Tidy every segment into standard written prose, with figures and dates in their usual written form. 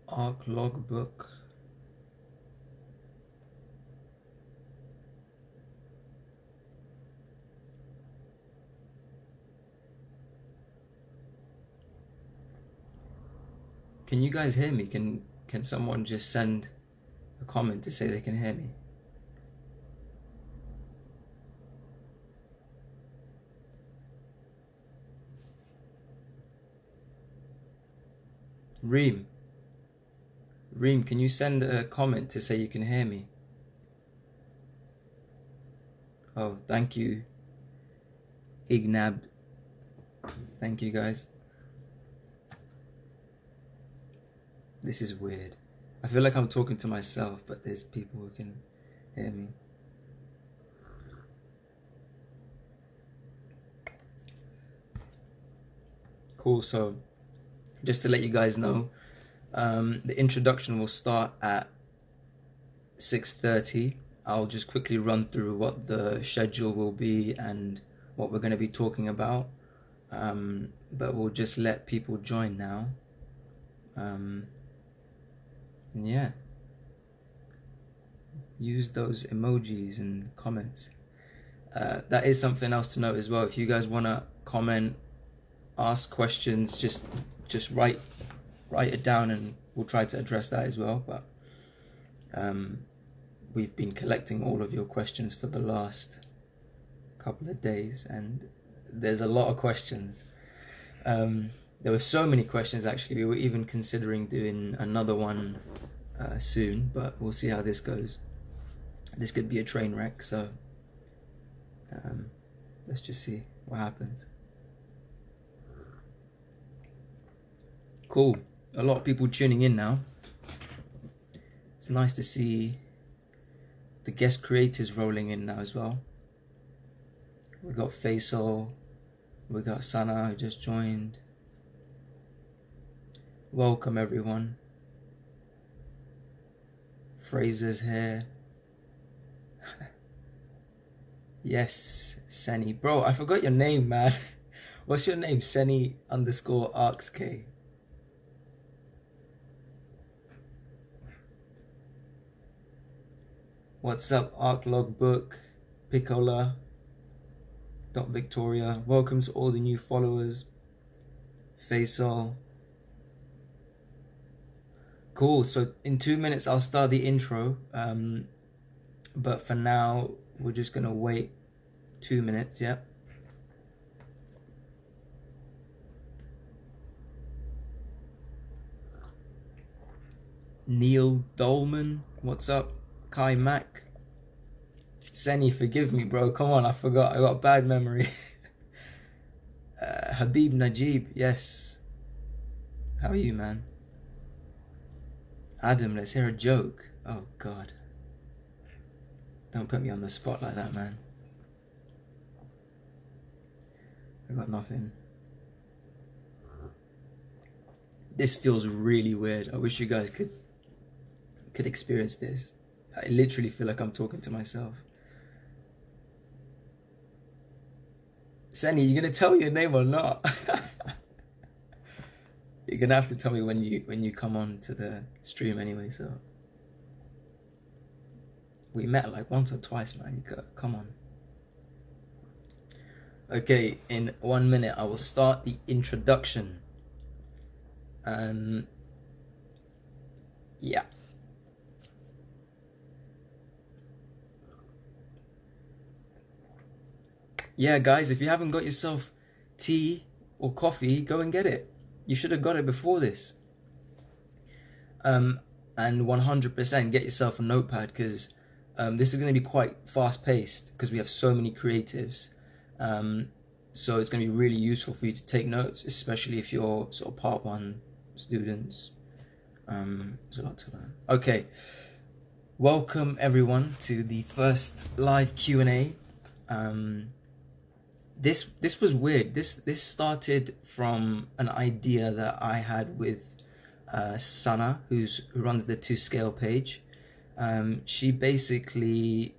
Arc logbook. Can you guys hear me? Can someone just send a comment to say they can hear me? Reem, can you send a comment to say you can hear me? Oh, thank you, Ignab. Thank you, guys. This is weird. I feel like I'm talking to myself, but there's people who can hear me. Cool, so just to let you guys know, the introduction will start at 6:30. I'll just quickly run through what the schedule will be and what we're going to be talking about. But we'll just let people join now. And yeah, use those emojis and comments. That is something else to note as well. If you guys want to comment, ask questions, just write it down and we'll try to address that as well. But we've been collecting all of your questions for the last couple of days and there's a lot of questions. There were so many questions actually. We were even considering doing another one soon, but we'll see how this goes. This could be a train wreck, so let's just see what happens. Cool. A lot of people tuning in now. It's nice to see the guest creators rolling in now as well. We got Faisal, we got Sana who just joined. Welcome everyone. Fraser's here. Yes, Seni. Bro, I forgot your name, man. What's your name? Seni_ArksK. What's up, Arc Logbook, Piccola, Victoria. Welcome to all the new followers. Faisal. Cool, so in 2 minutes I'll start the intro. But for now, we're just gonna wait 2 minutes, yeah? Neil Dolman, what's up? Kai Mack. Seni, forgive me, bro. Come on, I forgot. I got bad memory. Habib Najib, yes. How are you, man? Adam, let's hear a joke. Oh, God. Don't put me on the spot like that, man. I got nothing. This feels really weird. I wish you guys could experience this. I literally feel like I'm talking to myself. Seni, you gonna tell me your name or not? You're gonna have to tell me when you come on to the stream anyway. So we met like once or twice, man. You got come on. Okay, in 1 minute I will start the introduction. Yeah. Yeah, guys, if you haven't got yourself tea or coffee, go and get it. You should have got it before this. And 100% get yourself a notepad because this is going to be quite fast-paced because we have so many creatives. So it's going to be really useful for you to take notes, especially if you're sort of part 1 students. There's a lot to learn. Okay, welcome everyone to the first live Q&A. This was weird. This started from an idea that I had with Sana, who runs the 2Scale page. She basically,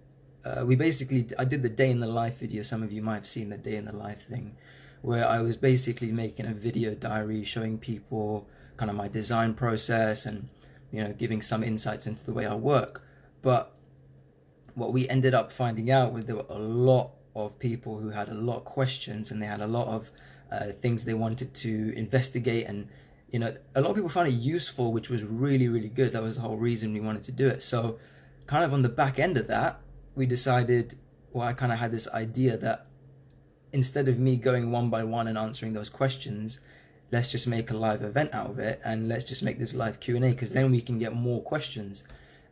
I did the day in the life video. Some of you might have seen the day in the life thing, where I was basically making a video diary showing people kind of my design process and, you know, giving some insights into the way I work. But what we ended up finding out was there were a lot of people who had a lot of questions, and they had a lot of things they wanted to investigate, and you know, a lot of people found it useful, which was really, really good. That was the whole reason we wanted to do it. So kind of on the back end of that, we decided, well, I kind of had this idea that instead of me going one by one and answering those questions, let's just make a live event out of it, and let's just make this live Q&A, because then we can get more questions.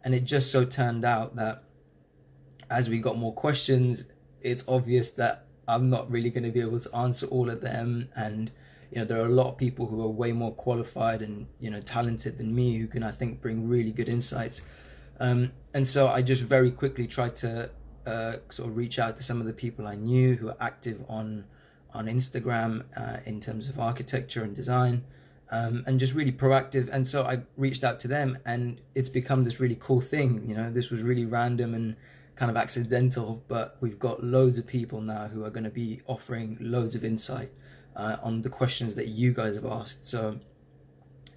And it just so turned out that as we got more questions, it's obvious that I'm not really going to be able to answer all of them. And, you know, there are a lot of people who are way more qualified and, you know, talented than me, who can, I think, bring really good insights. And so I just very quickly tried to sort of reach out to some of the people I knew who are active on Instagram in terms of architecture and design, and just really proactive. And so I reached out to them, and it's become this really cool thing. You know, this was really random and kind of accidental, but we've got loads of people now who are going to be offering loads of insight on the questions that you guys have asked. So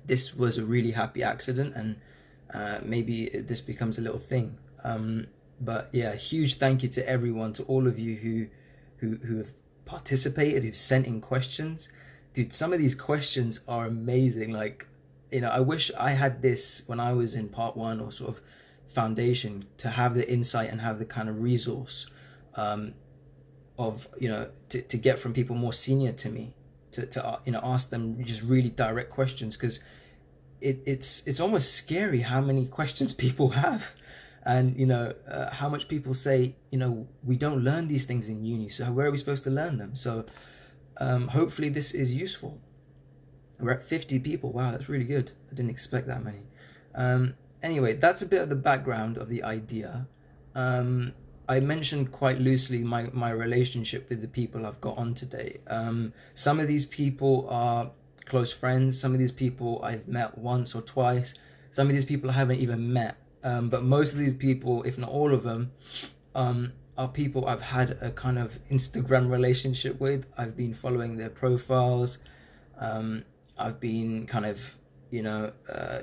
this was a really happy accident, and maybe this becomes a little thing. But yeah, huge thank you to everyone, to all of you who have participated, who've sent in questions. Dude, some of these questions are amazing. Like, you know, I wish I had this when I was in part one or sort of foundation, to have the insight and have the kind of resource of, you know, to get from people more senior to me, to you know, ask them just really direct questions, because it's almost scary how many questions people have. And, you know, how much people say, you know, we don't learn these things in uni, so where are we supposed to learn them? So hopefully this is useful. We're at 50 people. Wow, that's really good. I didn't expect that many. Anyway, that's a bit of the background of the idea. I mentioned quite loosely my relationship with the people I've got on today. Some of these people are close friends. Some of these people I've met once or twice. Some of these people I haven't even met. But most of these people, if not all of them, are people I've had a kind of Instagram relationship with. I've been following their profiles. I've been kind of, you know,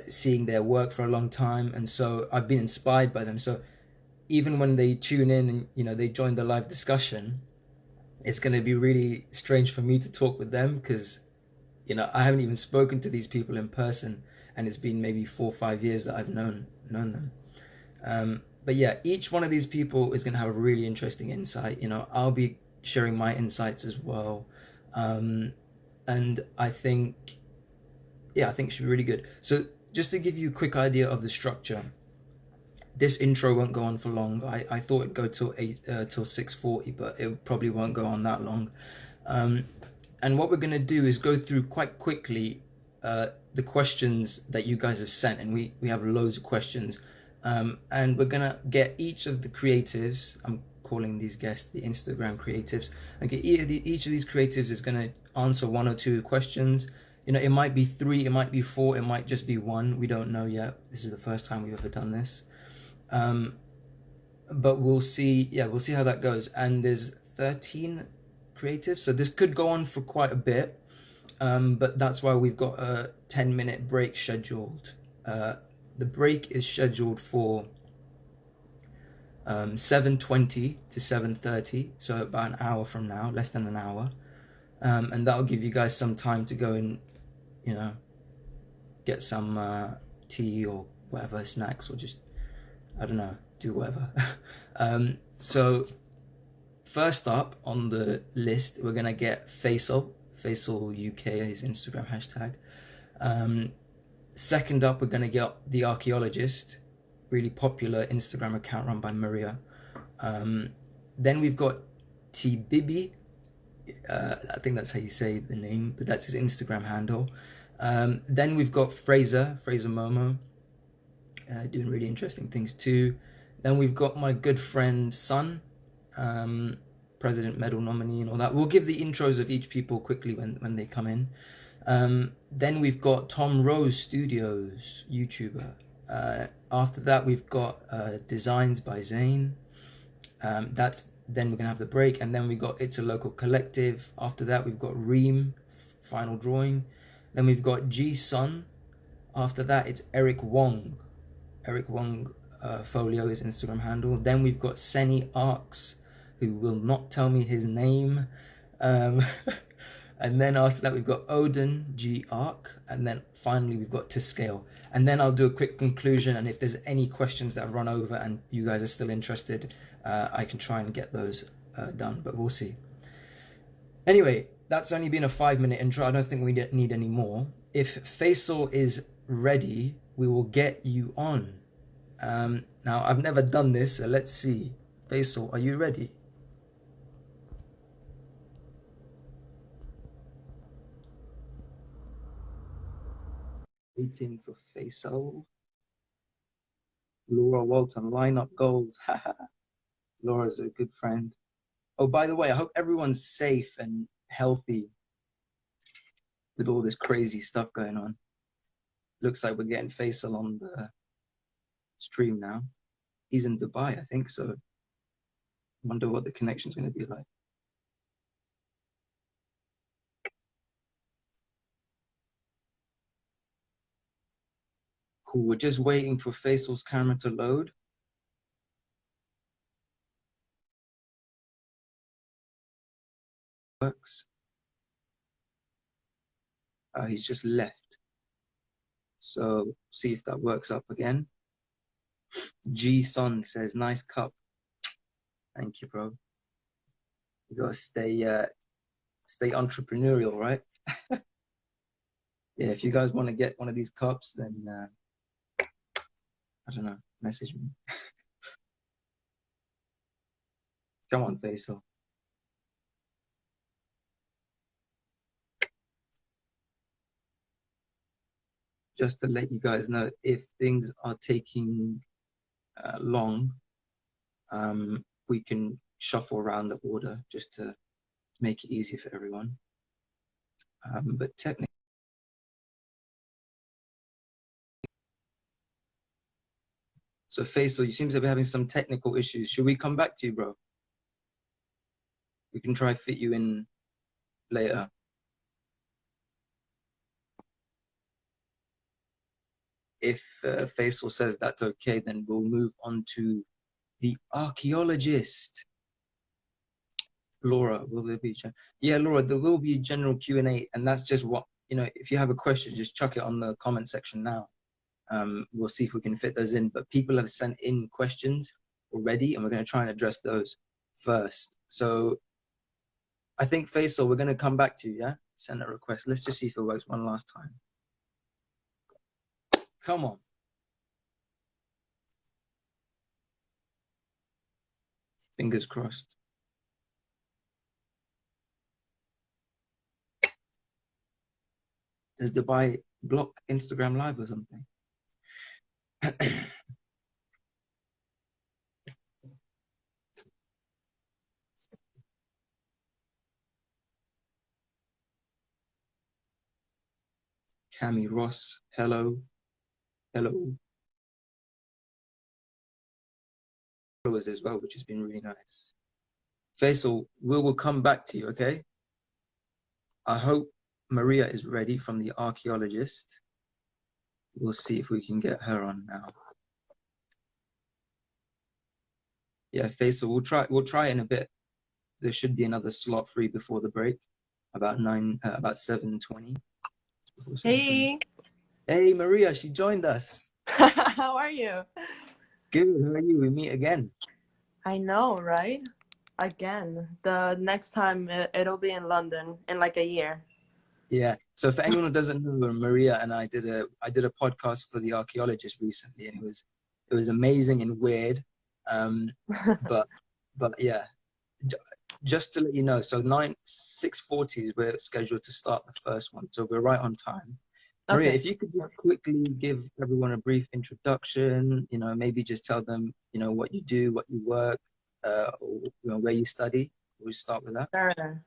seeing their work for a long time. And so I've been inspired by them. So even when they tune in and, you know, they join the live discussion, it's going to be really strange for me to talk with them, because, you know, I haven't even spoken to these people in person. And it's been maybe 4 or 5 years that I've known them. But yeah, each one of these people is going to have a really interesting insight. You know, I'll be sharing my insights as well. And I think it should be really good. So just to give you a quick idea of the structure, this intro won't go on for long. I thought it'd go till 6:40, but it probably won't go on that long. And what we're going to do is go through quite quickly the questions that you guys have sent, and we have loads of questions, and we're gonna get each of the creatives, I'm calling these guests the Instagram creatives, okay, each of these creatives is gonna answer 1 or 2 questions. You know, it might be 3, it might be 4, it might just be 1, we don't know yet. This is the first time we've ever done this, but we'll see how that goes. And there's 13 creatives, so this could go on for quite a bit. But that's why we've got a 10-minute break scheduled. The break is scheduled for 7:20 to 7:30, so about an hour from now, less than an hour. And that'll give you guys some time to go and, you know, get some tea or whatever, snacks, or just, I don't know, do whatever. So first up on the list, we're going to get Faisal UK, his Instagram hashtag. Second up, we're going to get The Archaeologist, really popular Instagram account run by Maria. Then we've got T Bibi, I think that's how you say the name, but that's his Instagram handle. Then we've got Fraser Momo, doing really interesting things too. Then we've got my good friend Sun, President Medal nominee and all that. We'll give the intros of each people quickly when they come in. Then we've got Tom Rose Studios, YouTuber. After that, we've got Designs by Zane. Then we're gonna have the break, and then we got It's a Local Collective. After that, we've got Reem, Final Drawing. Then we've got G Sun, After that, it's Eric Wong. Eric Wong Folio is Instagram handle. Then we've got Seni Arcs, who will not tell me his name. Um, and then after that, we've got Odin G Arc. And then finally, we've got To Scale. And then I'll do a quick conclusion. And if there's any questions that I've run over and you guys are still interested, I can try and get those done. But we'll see. Anyway, that's only been a 5-minute intro. I don't think we need any more. If Faisal is ready, we will get you on. Now, I've never done this, so let's see. Faisal, are you ready? Waiting for Faisal. Laura Walton, lineup goals. Laura's a good friend. Oh, by the way, I hope everyone's safe and healthy with all this crazy stuff going on. Looks like we're getting Faisal on the stream now. He's in Dubai, I think, so I wonder what the connection's going to be like. Cool, we're just waiting for Faisal's camera to load. Works. He's just left. So see if that works up again. G Son says, nice cup. Thank you, bro. You gotta stay entrepreneurial, right? Yeah, if you guys want to get one of these cups, then I don't know, message me. Come on, Faisal. Just to let you guys know, if things are taking long, we can shuffle around the order just to make it easy for everyone. But technically, so Faisal, you seem to be having some technical issues. Should we come back to you, bro? We can try fit you in later. If Faisal says that's okay, then we'll move on to the archaeologist. Laura, will there be? Yeah, Laura, there will be a general Q&A, and that's just what, if you have a question, just chuck it on the comment section now. We'll see if we can fit those in. But people have sent in questions already, and we're going to try and address those first. So I think, Faisal, we're going to come back to you, yeah? Send a request. Let's just see if it works one last time. Come on. Fingers crossed. Does Dubai block Instagram Live or something? Cami Ross, hello. Hello. Followers as well, which has been really nice. Faisal, we will come back to you, okay? I hope Maria is ready from the archaeologist. We'll see if we can get her on now. Yeah, Faisal, we'll try in a bit. There should be another slot free before the break, about 7:20. Hey. Hey, Maria, she joined us. How are you? Good, how are you? We meet again. I know, right? Again. The next time it'll be in London in like a year. Yeah. So for anyone who doesn't know, Maria and I did a podcast for the archaeologist recently, and it was amazing and weird. But yeah, just to let you know, so 6:40 we're scheduled to start the first one, so we're right on time. Maria, Okay. if you could just quickly give everyone a brief introduction, maybe just tell them, what you do, what you work, or, where you study. We'll start with that. Sure.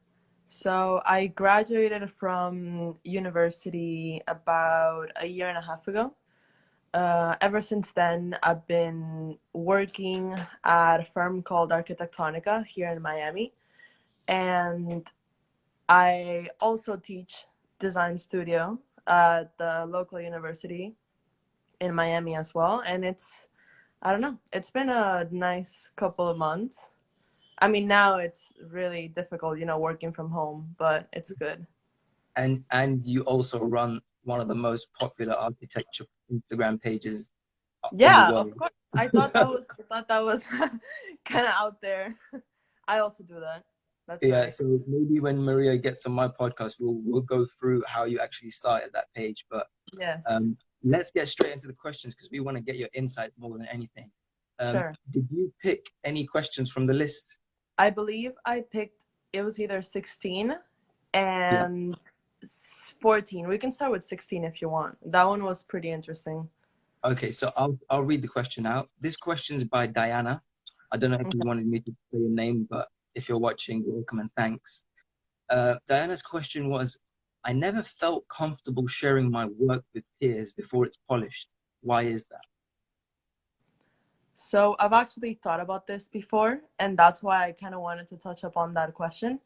So I graduated from university about a year and a half ago. Ever since then, I've been working at a firm called Arquitectonica here in Miami. And I also teach design studio. at the local university in Miami as well. And I don't know, it's been a nice couple of months. I mean, now it's really difficult, working from home, but it's good. And you also run one of the most popular architecture Instagram pages in the Yeah, of world. course. I thought that was kind of out there. I also do that. That's Yeah, right. so maybe when Maria gets on my podcast, we'll go through how you actually started that page. But Yes, um, let's get straight into the questions because we want to get your insight more than anything. sure. Did you pick any questions from the list? I believe I picked, it was either 16 Yeah. and 14. We can start with 16 if you want. That one was pretty interesting. Okay, so I'll read the question out. This question is by Diana. I don't know if you Okay. wanted me to say your name, but if you're watching, welcome and thanks. Diana's question was, I never felt comfortable sharing my work with peers before it's polished. Why is that? So I've actually thought about this before, and that's why I kind of wanted to touch up on that question.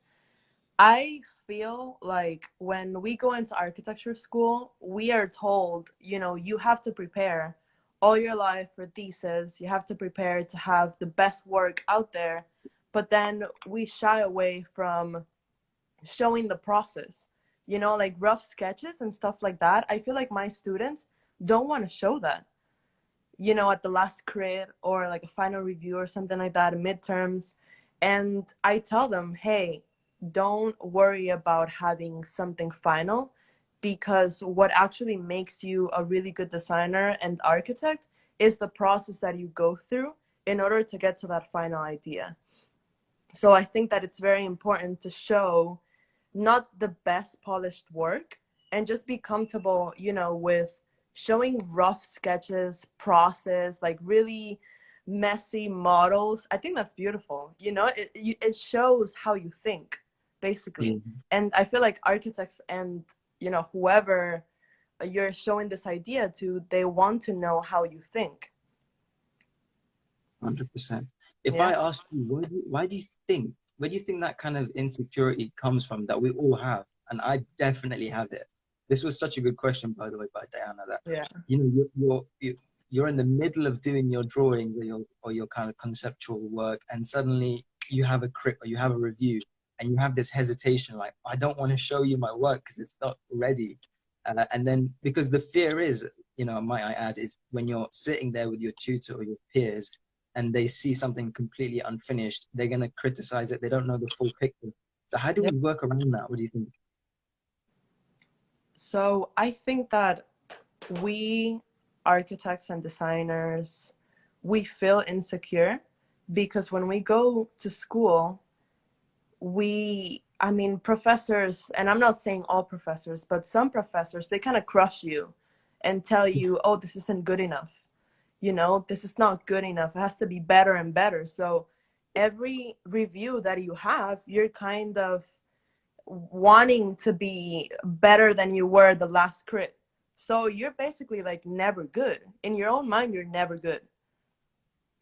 I feel like when we go into architecture school, we are told, you have to prepare all your life for thesis, you have to prepare to have the best work out there, but then we shy away from showing the process, like rough sketches and stuff like that. I feel like my students don't want to show that, at the last crit or like a final review or something like that, midterms. And I tell them, hey, don't worry about having something final, because what actually makes you a really good designer and architect is the process that you go through in order to get to that final idea. So I think that it's very important to show not the best polished work and just be comfortable, with showing rough sketches, process, like really messy models. I think that's beautiful. It shows how you think, Yeah, basically. And I feel like architects and, whoever you're showing this idea to, they want to know how you think. 100%. If I Yeah. ask you, where do you think that kind of insecurity comes from that we all have? And I definitely have it. This was such a good question, by the way, by Diana, that, Yeah. you're in the middle of doing your drawings or your kind of conceptual work, and suddenly you have a crit or you have a review, and you have this hesitation, like, I don't want to show you my work because it's not ready. And then because the fear is, might I add, is when you're sitting there with your tutor or your peers and they see something completely unfinished, they're going to criticize it. They don't know the full picture. So how do Yeah. we work around that? What do you think? So I think that we architects and designers, we feel insecure because when we go to school, I mean, professors, and I'm not saying all professors, but some professors, they kind of crush you and tell you, oh, this isn't good enough. This is not good enough. It has to be better and better. So every review that you have, you're kind of wanting to be better than you were the last crit. So you're basically like never good. In your own mind, you're never good.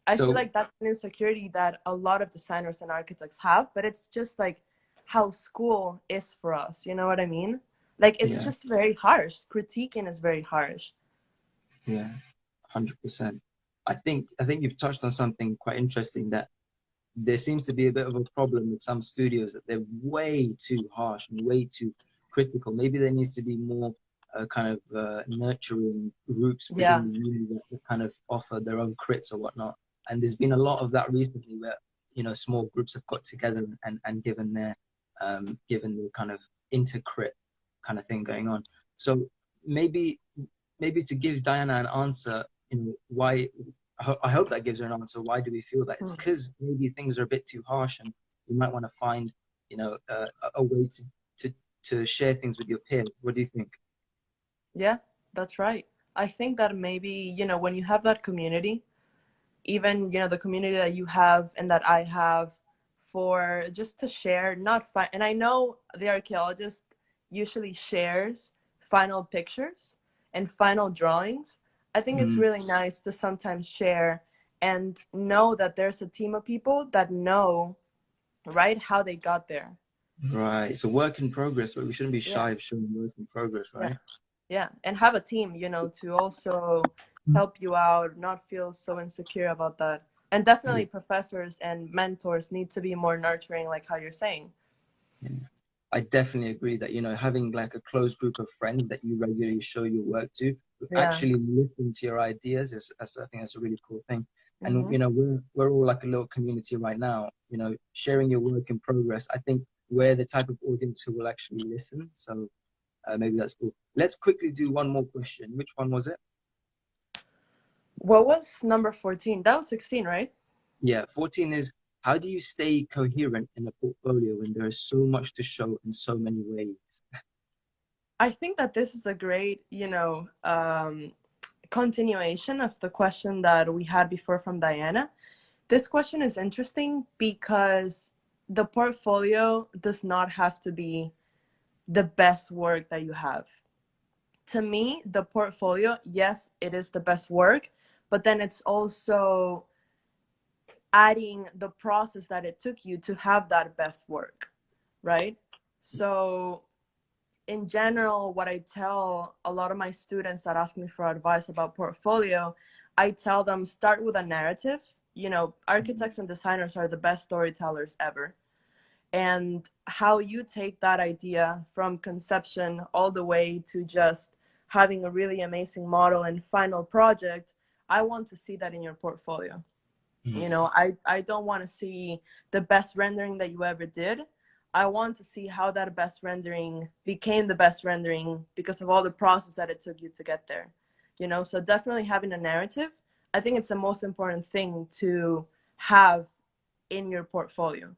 I feel So like that's an insecurity that a lot of designers and architects have, but it's just like how school is for us. You know what I mean? Like it's yeah, just very harsh. Critiquing is very harsh. yeah, 100%. I think you've touched on something quite interesting, that there seems to be a bit of a problem with some studios, that they're way too harsh and way too critical. Maybe there needs to be more kind of nurturing groups within Yeah. the uni that kind of offer their own crits or whatnot. And there's been a lot of that recently, where small groups have got together and given the kind of intercrit kind of thing going on. So maybe maybe to give Diana an answer, why, I hope that gives her an answer. Why do we feel that? It's Hmm. because maybe things are a bit too harsh, and you might want to find, a way to to share things with your peers. What do you think? Yeah, that's right. I think that maybe, when you have that community, even, the community that you have and that I have, for just to share, not fine. And I know the archaeologist usually shares final pictures and final drawings. I think it's Mm, really nice to sometimes share and know that there's a team of people that know, right, how they got there. right. So work in progress, but we shouldn't be shy Yes. of showing work in progress, Yeah. right? Yeah, and have a team, to also help you out, not feel so insecure about that. And definitely professors and mentors need to be more nurturing, like how you're saying. Yeah. I definitely agree that, having like a close group of friends that you regularly show your work to, who Yeah. actually listen to your ideas I think that's a really cool thing. And, Hmm. we're all like a little community right now, sharing your work in progress. I think we're the type of audience who will actually listen. So maybe that's cool. Let's quickly do one more question. Which one was it? What was number 14? That was 16, right? Yeah, 14 is, how do you stay coherent in a portfolio when there is so much to show in so many ways? I think that this is a great, continuation of the question that we had before from Diana. This question is interesting because the portfolio does not have to be the best work that you have. To me, the portfolio, yes, it is the best work, but then it's also adding the process that it took you to have that best work, right? So in general, what I tell a lot of my students that ask me for advice about portfolio, I tell them start with a narrative. Architects and designers are the best storytellers ever. And how you take that idea from conception all the way to just having a really amazing model and final project, I want to see that in your portfolio. I don't want to see the best rendering that you ever did. I want to see how that best rendering became the best rendering because of all the process that it took you to get there. So definitely having a narrative, I think it's the most important thing to have in your portfolio.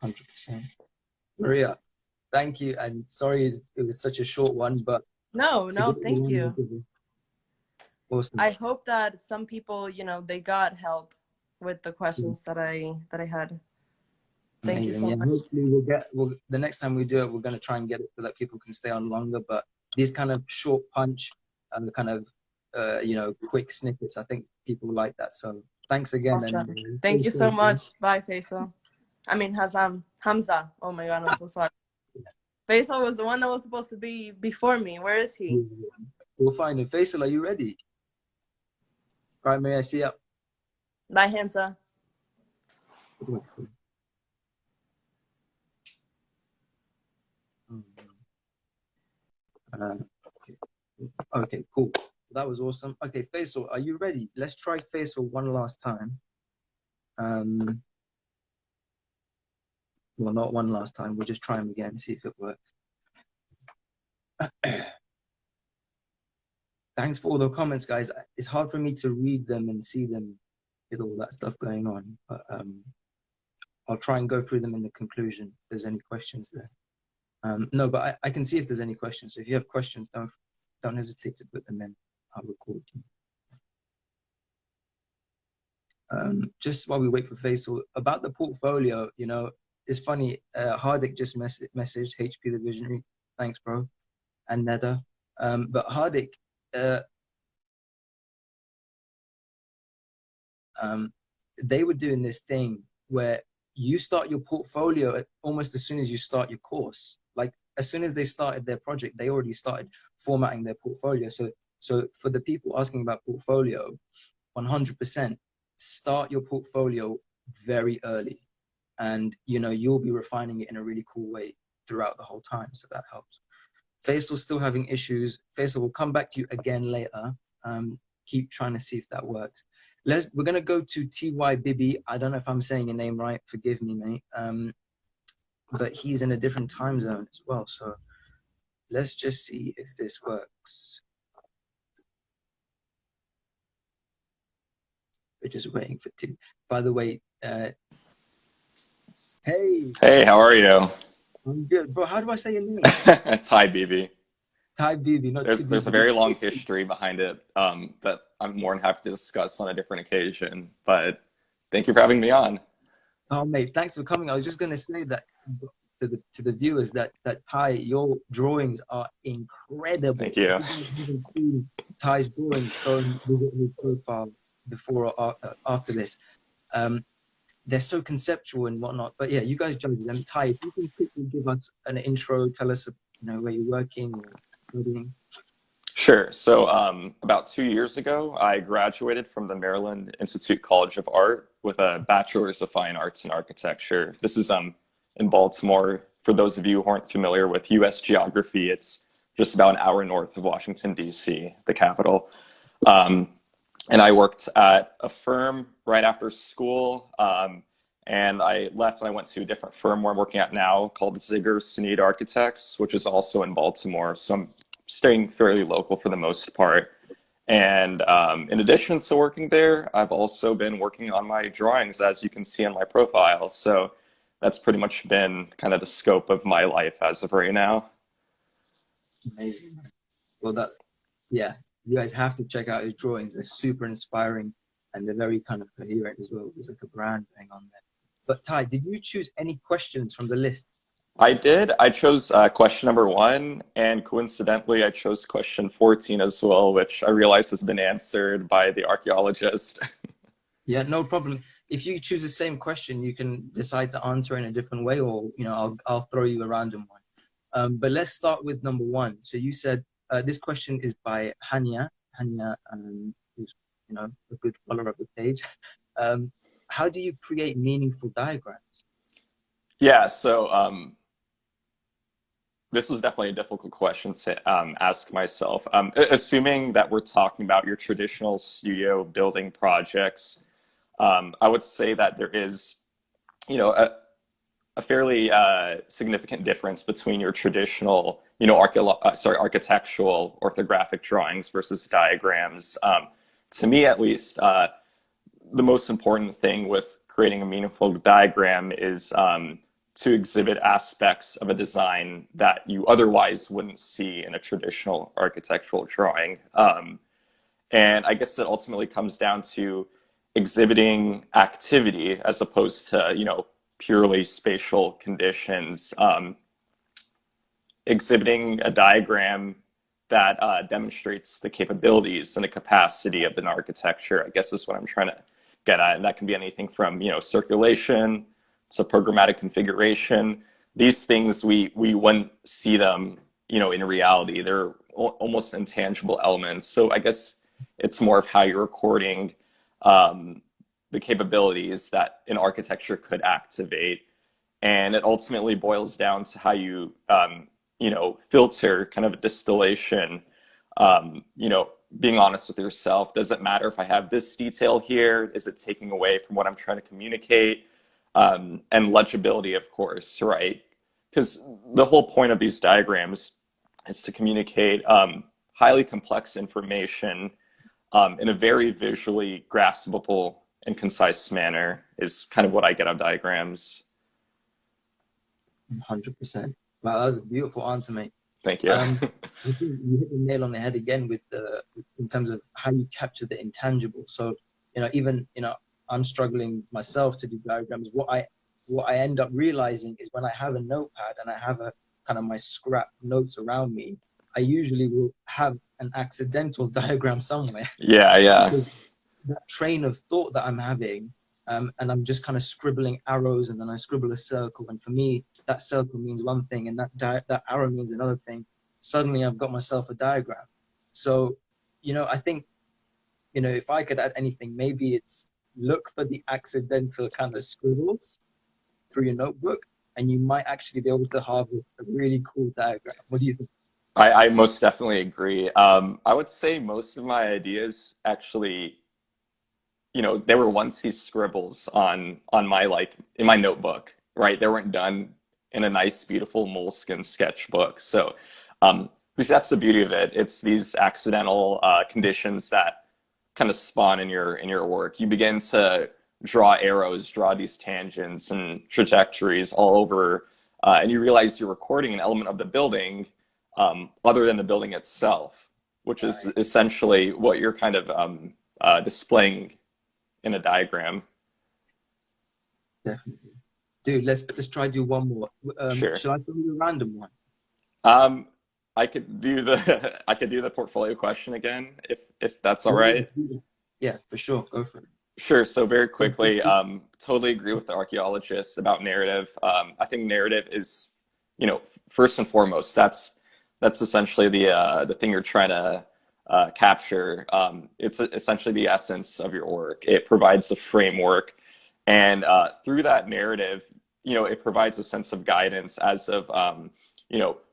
100%. Maria, thank you. And sorry it was such a short one, but to No, get the thank one you. interview, awesome. I hope that some people, they got help with the Yeah, questions that I had. Thank you amazing. so Yeah, much. hopefully we'll the next time we do it, we're going to try and get it so that people can stay on longer. But these kind of short punch and kind of, quick snippets, I think people like that. So thanks again. And Awesome. Thank you so much. Bye, Faisal. I mean, Hamza. Oh my God, I'm so sorry. Faisal was the one that was supposed to be before me. Where is he? we'll find him. Faisal, are you ready? Right, may I see you? Bye, Hamza. Okay. Okay, cool. That was awesome. Okay, Faisal, are you ready? Let's try Faisal one last time. Um, well, not one last time. We'll just try him again, see if it works. Thanks for all the comments, guys. It's hard for me to read them and see them with all that stuff going on, but I'll try and go through them in the conclusion if there's any questions there. No, but I can see if there's any questions. So if you have questions, don't hesitate to put them in. I'll record them. Just while we wait for Faisal, about the portfolio, it's funny. Hardik just messaged HP the Visionary. Thanks, bro. And Neda. But Hardik, uh, they were doing this thing where you start your portfolio almost as soon as you start your course. Like as soon as they started their project, they already started formatting their portfolio. So for the people asking about portfolio, 100% start your portfolio very early, and you'll be refining it in a really cool way throughout the whole time. So that helps. Faisal's still having issues. Faisal will come back to you again later. Keep trying to see if that works. We're gonna go to Ty Bibi. I don't know if I'm saying your name right. Forgive me, mate. But he's in a different time zone as well. So let's just see if this works. We're just waiting for two. By the way, hey, Hey, how are you? I'm good, bro. How do I say your name? Ty BB. Ty Bibi, not There's a Tibi. very long history behind it that I'm more than happy to discuss on a different occasion. But thank you for having me on. Oh, mate, thanks for coming. I was just gonna say that to the viewers that Ty, your drawings are incredible. Thank If you. you guys haven't seen Ty's drawings, go and visit his profile before or after this. Um, they're so conceptual and whatnot. But yeah, you guys judge them. Ty, if you can quickly give us an intro, tell us where you're working or studying. Sure. So about 2 years ago, I graduated from the Maryland Institute College of Art with a Bachelor's of Fine Arts in Architecture. This is in Baltimore. For those of you who aren't familiar with U.S. geography, it's just about an hour north of Washington, D.C., the capital. Um, and I worked at a firm right after school. And I left and I went to a different firm where I'm working at now called Ziegler Sunit Architects, which is also in Baltimore. So I'm staying fairly local for the most part. And in addition to working there, I've also been working on my drawings, as you can see on my profile. So that's pretty much been kind of the scope of my life as of right now. Amazing. Well, yeah, you guys have to check out his drawings. They're super inspiring and they're very kind of coherent as well. There's like a brand going on there. But Ty, did you choose any questions from the list? I did. I chose question number 1, and coincidentally, I chose question 14 as well, which I realize has been answered by the archaeologist. Yeah, no problem. If you choose the same question, you can decide to answer in a different way, or I'll throw you a random one. But let's start with number 1. So you said this question is by Hania. Hania, who's a good follower of the page. How do you create meaningful diagrams? Yeah, so this was definitely a difficult question to ask myself. Assuming that we're talking about your traditional studio building projects, I would say that there is, a fairly significant difference between your traditional, architectural orthographic drawings versus diagrams. To me, at least, the most important thing with creating a meaningful diagram is to exhibit aspects of a design that you otherwise wouldn't see in a traditional architectural drawing. And I guess that ultimately comes down to exhibiting activity as opposed to, purely spatial conditions. Exhibiting a diagram that demonstrates the capabilities and the capacity of an architecture, I guess is what I'm trying to get at. And that can be anything from, circulation to programmatic configuration. These things, we wouldn't see them, in reality. They're almost intangible elements. So I guess it's more of how you're recording the capabilities that an architecture could activate. And it ultimately boils down to how you, filter kind of a distillation, being honest with yourself. Does it matter if I have this detail here? Is it taking away from what I'm trying to communicate? And legibility, of course, right? Because the whole point of these diagrams is to communicate highly complex information in a very visually graspable and concise manner is kind of what I get out of diagrams. 100%. Wow, that was a beautiful answer, mate. Thank you. I think you hit the nail on the head again with in terms of how you capture the intangible. So, I'm struggling myself to do diagrams. What I end up realizing is when I have a notepad and I have a kind of my scrap notes around me, I usually will have an accidental diagram somewhere. Yeah. That train of thought that I'm having, and I'm just kind of scribbling arrows, and then I scribble a circle, and for me that circle means one thing and that arrow means another thing. Suddenly I've got myself a diagram. So I think if I could add anything, maybe it's look for the accidental kind of scribbles through your notebook, and you might actually be able to harvest a really cool diagram. What do you think? I most definitely agree. I would say most of my ideas actually, they were once these scribbles on my, in my notebook, right? They weren't done in a nice, beautiful Moleskine sketchbook. So because that's the beauty of it. It's these accidental conditions that kind of spawn in your work. You begin to draw arrows, draw these tangents and trajectories all over, and you realize you're recording an element of the building other than the building itself, which is essentially what you're kind of displaying in a diagram. Definitely. Dude, let's try to do one more. Sure. Shall I do a random one? I could do the portfolio question again, if that's all right. Yeah, for sure. Go for it. Sure. So very quickly, totally agree with the archaeologist about narrative. I think narrative is, first and foremost, that's That's essentially the thing you're trying to capture. It's essentially the essence of your work. It provides a framework, and through that narrative, it provides a sense of guidance as of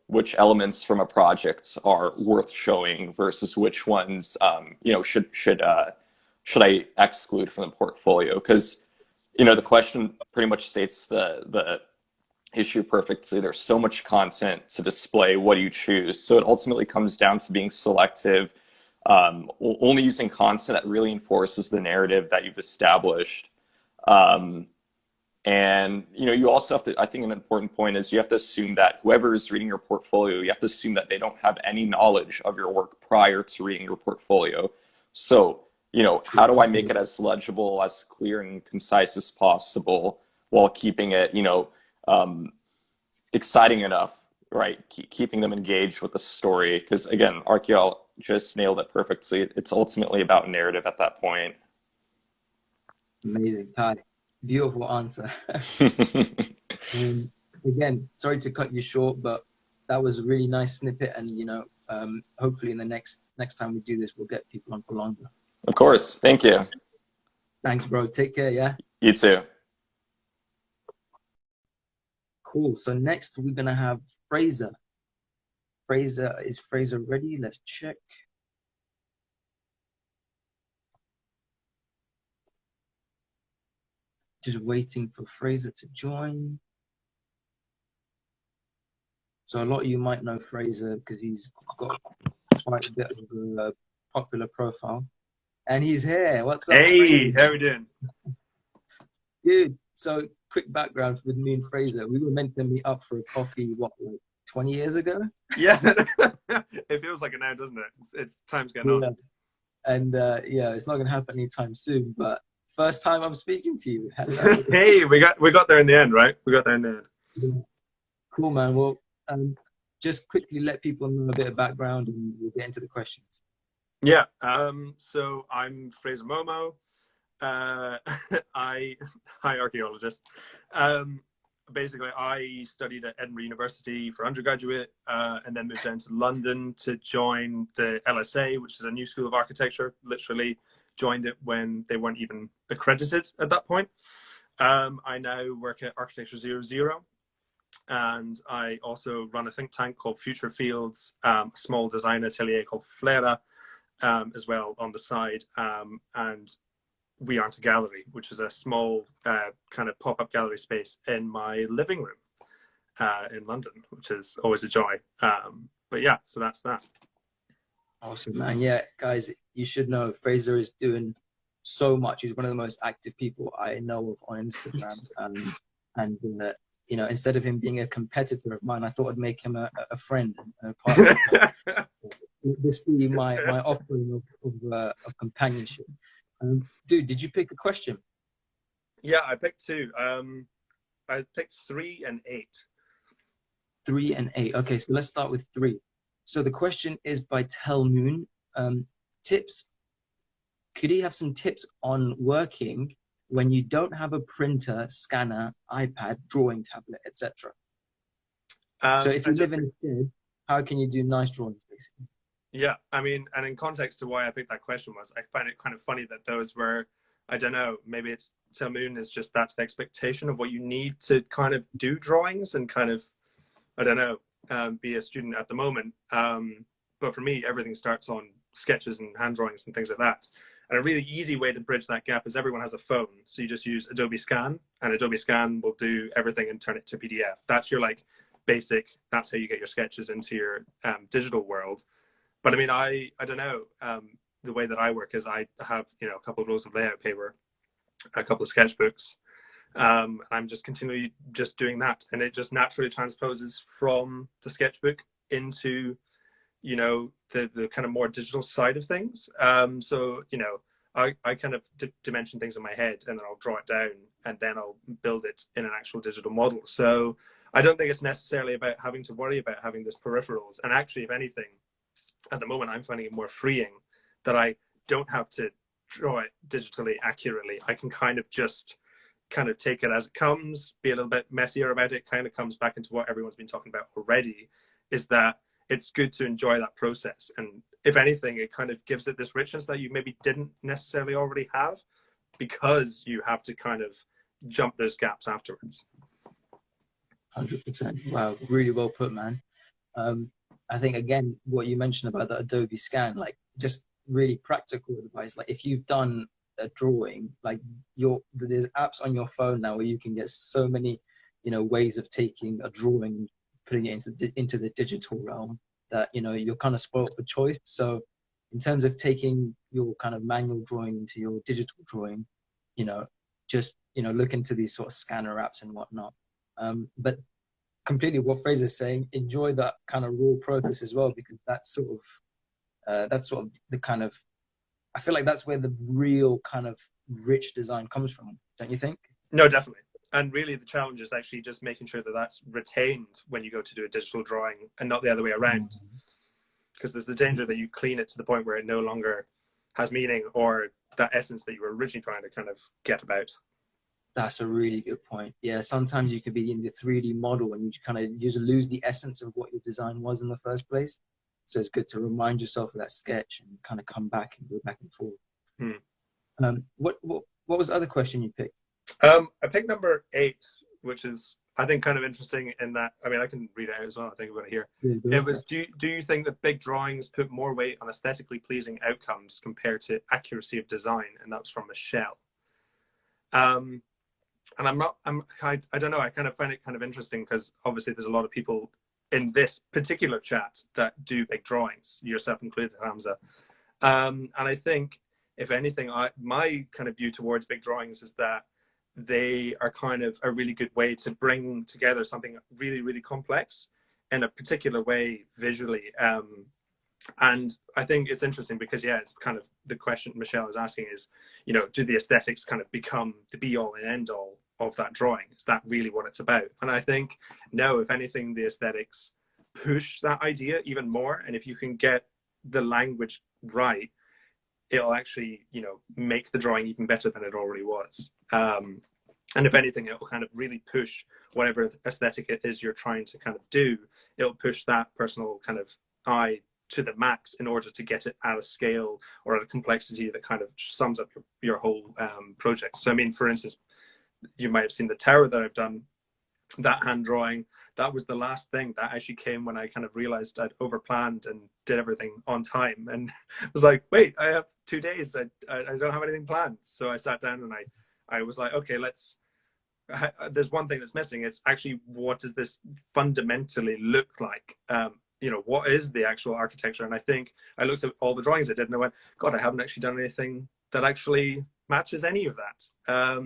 which elements from a project are worth showing versus which ones should I exclude from the portfolio? Because the question pretty much states the issue perfectly. There's so much content to display. What do you choose? So it ultimately comes down to being selective, only using content that really enforces the narrative that you've established. Um, and you also have to, I think an important point is you have to assume that whoever is reading your portfolio, you have to assume that they don't have any knowledge of your work prior to reading your portfolio. So, how do I make it as legible, as clear and concise as possible while keeping it, exciting enough, right? Keeping them engaged with the story. Because again, Archeol just nailed it perfectly. It's ultimately about narrative at that point. Amazing, Kai. Beautiful answer. Um, Again, sorry to cut you short, but that was a really nice snippet, and hopefully in the next time we do this, we'll get people on for longer. Of course. Thank you. Thanks, bro. Take care. Yeah. You too. Cool. So next we're gonna have Fraser. Is Fraser ready? Let's check. Just waiting for Fraser to join. So a lot of you might know Fraser because he's got quite a bit of a popular profile. And he's here. What's up, Hey, Fraser? how we doing? Good. So quick background with me and Fraser. We were meant to meet up for a coffee, like 20 years ago? Yeah, it feels like it now, doesn't it? It's time's getting on. And it's not going to happen anytime soon, but first time I'm speaking to you. Hello. Hey, we got there in the end, right? We got there in the end. Yeah. Cool, man. Well, just quickly let people know a bit of background and we'll get into the questions. Yeah. So I'm Fraser Momo. Hi, archaeologist. Basically, I studied at Edinburgh University for undergraduate, and then moved down to London to join the LSA, which is a new school of architecture. Literally joined it when they weren't even accredited at that point. I now work at Architecture 00, and I also run a think tank called Future Fields, a small design atelier called Flera, as well on the side, and we aren't a gallery, which is a small kind of pop-up gallery space in my living room in London, which is always a joy. But yeah, so that's that. Awesome, man. Yeah, guys, you should know Fraser is doing so much. He's one of the most active people I know of on Instagram. And instead of him being a competitor of mine, I thought I'd make him a friend and a partner. This be my offering of companionship. Dude, did you pick a question? Yeah, I picked two. I picked 3 and 8. 3 and 8. Okay, so let's start with 3. So the question is by Tel Moon. Tips. Could he have some tips on working when you don't have a printer, scanner, iPad, drawing tablet, etc.? So if you live in a shed, how can you do nice drawings, basically? Yeah, I mean, and in context to why I picked that question was, I find it kind of funny that those were, I don't know, maybe it's Tel Moon is just that's the expectation of what you need to kind of do drawings and kind of, I don't know, be a student at the moment. But for me, everything starts on sketches and hand drawings and things like that. And a really easy way to bridge that gap is everyone has a phone. So you just use Adobe Scan, and Adobe Scan will do everything and turn it to PDF. That's your like basic, that's how you get your sketches into your digital world. But I mean, I don't know, the way that I work is I have, a couple of rolls of layout paper, a couple of sketchbooks. I'm just continually just doing that. And it just naturally transposes from the sketchbook into, the kind of more digital side of things. So, I kind of dimension things in my head and then I'll draw it down and then I'll build it in an actual digital model. So I don't think it's necessarily about having to worry about having this peripherals. And actually, if anything, at the moment, I'm finding it more freeing that I don't have to draw it digitally accurately. I can kind of just take it as it comes, be a little bit messier about it. Kind of comes back into what everyone's been talking about already, is that it's good to enjoy that process. And if anything, it kind of gives it this richness that you maybe didn't necessarily already have, because you have to kind of jump those gaps afterwards. 100%. Wow, really well put, man. I think, again, what you mentioned about the Adobe Scan, like, just really practical advice. Like, if you've done a drawing, like, there's apps on your phone now where you can get so many, ways of taking a drawing, putting it into the digital realm, that, you're kind of spoiled for choice. So in terms of taking your kind of manual drawing into your digital drawing, just, look into these sort of scanner apps and whatnot. But completely what Fraser's saying, enjoy that kind of raw process as well, because that's sort of the kind of, I feel like that's where the real kind of rich design comes from, don't you think? No, definitely. And really the challenge is actually just making sure that that's retained when you go to do a digital drawing, and not the other way around. Because there's the danger that you clean it to the point where it no longer has meaning, or that essence that you were originally trying to kind of get about. That's a really good point. Yeah, sometimes you could be in the 3D model and you kind of just lose the essence of what your design was in the first place. So it's good to remind yourself of that sketch and kind of come back and go back and forth. What was the other question you picked? I picked number 8, which is, I think, kind of interesting in that, I mean, I can read it out as well. I think about it here. Yeah, it was, do you think that big drawings put more weight on aesthetically pleasing outcomes compared to accuracy of design? And that was from Michelle. And I don't know, I kind of find it kind of interesting, because obviously there's a lot of people in this particular chat that do big drawings, yourself included, Hamza. And I think, if anything, my kind of view towards big drawings is that they are kind of a really good way to bring together something really, really complex in a particular way visually. And I think it's interesting because, yeah, it's kind of the question Michelle is asking is, do the aesthetics kind of become the be all and end all of that drawing? Is that really what it's about? And I think, no, if anything, the aesthetics push that idea even more. And if you can get the language right, it'll actually, make the drawing even better than it already was. And if anything, it will kind of really push whatever aesthetic it is you're trying to kind of do. It'll push that personal kind of eye to the max in order to get it at a scale or at a complexity that kind of sums up your whole project. So, I mean, for instance, you might have seen the tower that I've done, that hand drawing. That was the last thing that actually came when I kind of realized I'd overplanned and did everything on time, and was like, wait, I have 2 days. I don't have anything planned. So I sat down and I was like, okay, there's one thing that's missing. It's actually, what does this fundamentally look like? What is the actual architecture? And I think I looked at all the drawings I did and I went, God, I haven't actually done anything that actually matches any of that.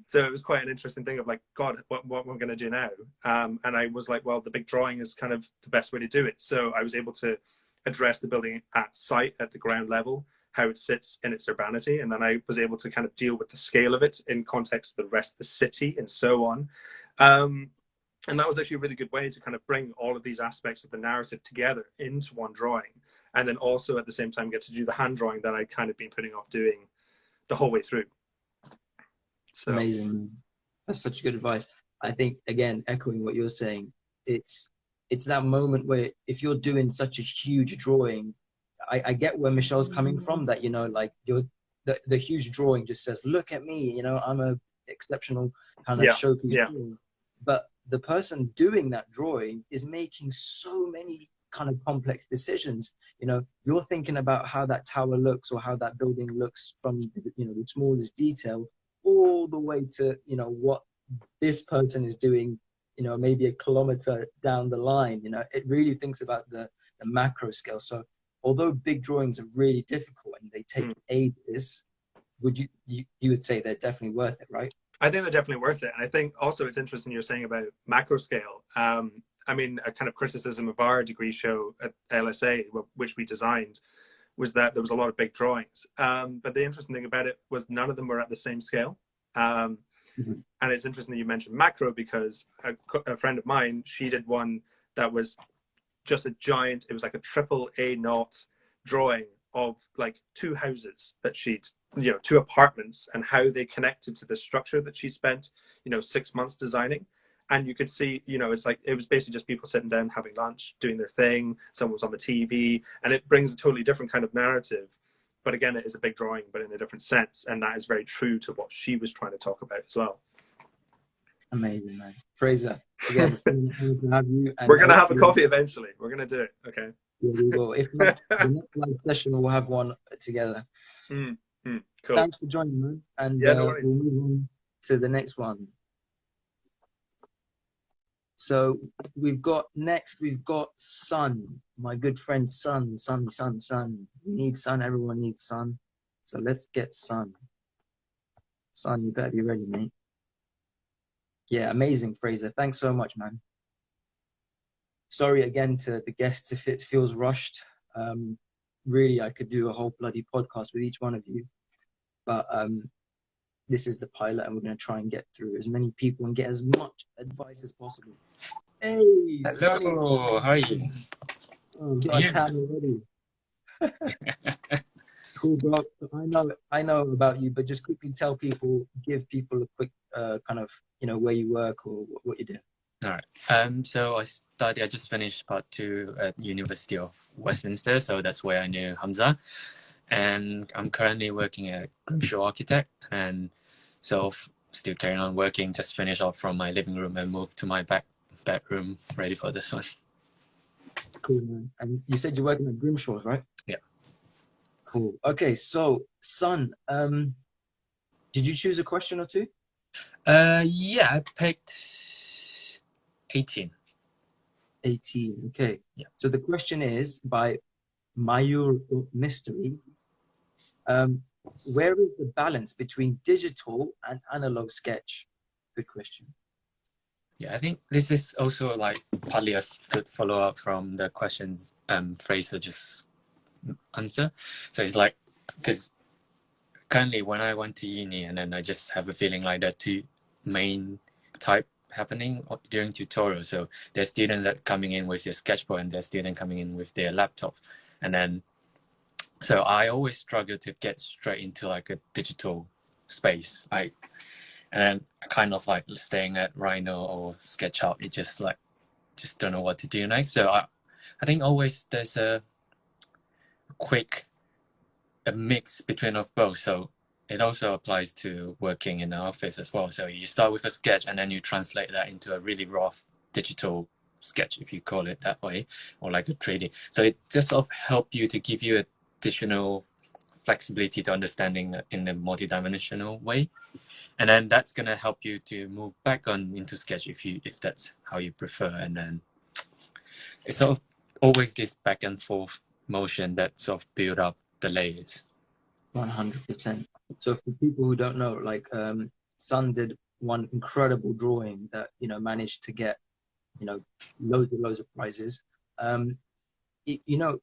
So it was quite an interesting thing of like, God, what am I going to do now? And I was like, well, the big drawing is kind of the best way to do it. So I was able to address the building at site, at the ground level, how it sits in its urbanity. And then I was able to kind of deal with the scale of it in context of the rest of the city and so on. And that was actually a really good way to kind of bring all of these aspects of the narrative together into one drawing. And then also at the same time get to do the hand drawing that I'd kind of been putting off doing the whole way through. So. Amazing. That's such good advice. I think, again, echoing what you're saying, it's that moment where if you're doing such a huge drawing, I get where Michelle's coming from, that, like the huge drawing just says, look at me, I'm a exceptional kind of showpiece. Yeah. But the person doing that drawing is making so many kind of complex decisions. You're thinking about how that tower looks or how that building looks from the smallest detail, all the way to what this person is doing maybe a kilometer down the line. It really thinks about the macro scale. So although big drawings are really difficult and they take ages, would you would say they're definitely worth it, right? I think they're definitely worth it. And I think also it's interesting you're saying about macro scale. I mean, a kind of criticism of our degree show at LSA, which we designed, was that there was a lot of big drawings. But the interesting thing about it was none of them were at the same scale. And it's interesting that you mentioned macro, because a friend of mine, she did one that was just a giant, it was like a triple A0 drawing of like 2 houses that she'd, 2 apartments, and how they connected to the structure that she spent, 6 months designing. and you could see, you know, it's like it was basically just people sitting down having lunch, doing their thing. Someone was on the TV, and it brings a totally different kind of narrative. But again, it is a big drawing, but in a different sense, and that is very true to what she was trying to talk about as well. Amazing, man. Fraser, again, it's been an honor to have you. And we're gonna have a coffee eventually. We're gonna do it. Okay. Yeah, we will. If not, the next live session we'll have one together. Cool. Thanks for joining, man. And yeah, no worries. We'll move on to the next one. So we've got Sun, my good friend Sun. We need Sun. Everyone needs Sun. So let's get Sun. Sun, you better be ready, mate. Yeah, amazing, Fraser. Thanks so much, man. Sorry again to the guests if it feels rushed. Really, I could do a whole bloody podcast with each one of you. But this is the pilot, and we're going to try and get through as many people and get as much advice as possible. Hey, hello, Sonny. How are you? Oh, got a tan already. Cool, bro. I know about you, but just quickly give people a quick kind of, you know, where you work or what you do. All right. So I just finished part 2 at University of Westminster, so that's where I knew Hamza. And I'm currently working at Grimshaw Architect, and so still carrying on working. Just finished off from my living room and moved to my bedroom, ready for this one. Cool, man. And you said you're working at Grimshaw's, right? Yeah. Cool. Okay, so Sun, did you choose a question or two? Yeah, I picked 18. 18. Okay. Yeah. So the question is by Mayur Mystery. Where is the balance between digital and analog sketch? Good question. Yeah, I think this is also like partly a good follow-up from the questions Fraser just answered. So it's like, because currently when I went to uni, and then I just have a feeling like there are 2 main type happening during tutorial. So there's students that coming in with their sketchbook, and there's students coming in with their laptop. And then, so I always struggle to get straight into like a digital space. And then kind of like staying at Rhino or SketchUp, it just don't know what to do next. So I think always there's a mix between of both. So it also applies to working in an office as well. So you start with a sketch, and then you translate that into a really raw digital sketch, if you call it that way, or like a 3D. So it just sort of help you to give you additional flexibility to understanding in a multi-dimensional way. And then that's going to help you to move back on into sketch if that's how you prefer. And then it's sort of always this back and forth motion that sort of build up the layers. 100%. So for people who don't know, like Sun did one incredible drawing that, you know, managed to get, you know, loads of prizes. You know,